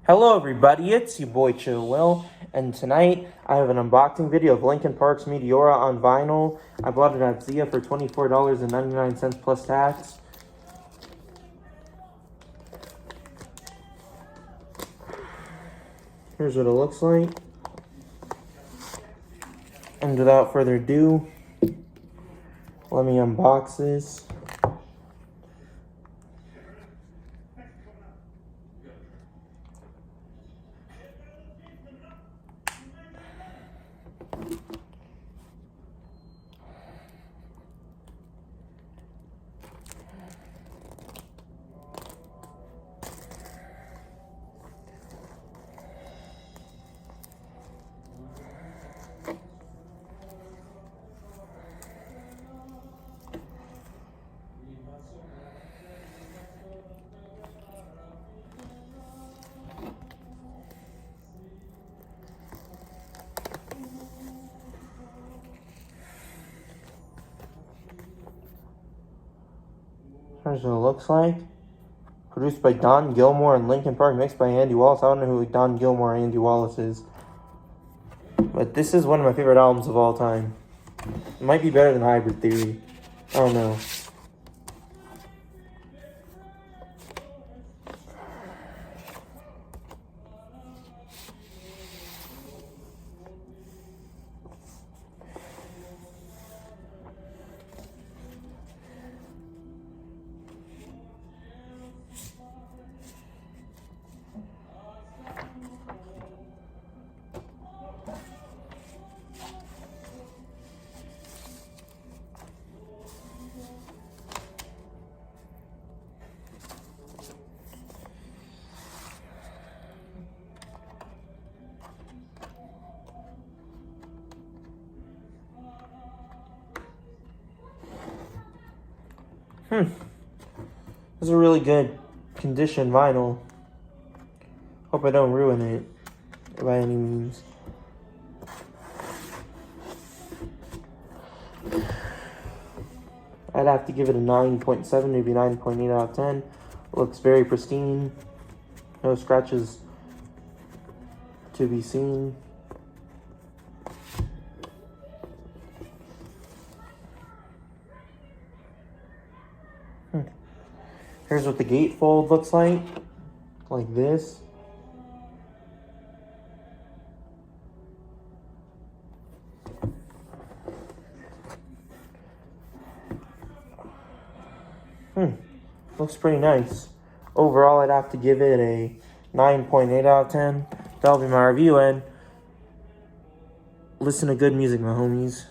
Hello everybody, it's your boy Chill Will, and tonight I have an unboxing video of Linkin Park's Meteora on vinyl. I bought it at Zia for $24.99 plus tax. Here's what it looks like. And without further ado, let me unbox this. Here's what it looks like. Produced by Don Gilmore and Linkin Park, mixed by Andy Wallace. I don't know who Don Gilmore or Andy Wallace is, but this is one of my favorite albums of all time. It might be better than Hybrid Theory. I don't know. This is a really good condition vinyl. Hope I don't ruin it by any means. I'd have to give it a 9.7, maybe 9.8 out of 10. Looks very pristine. No scratches to be seen. Here's what the gatefold looks like this. Looks pretty nice. Overall, I'd have to give it a 9.8 out of 10. That'll be my review, and listen to good music, my homies.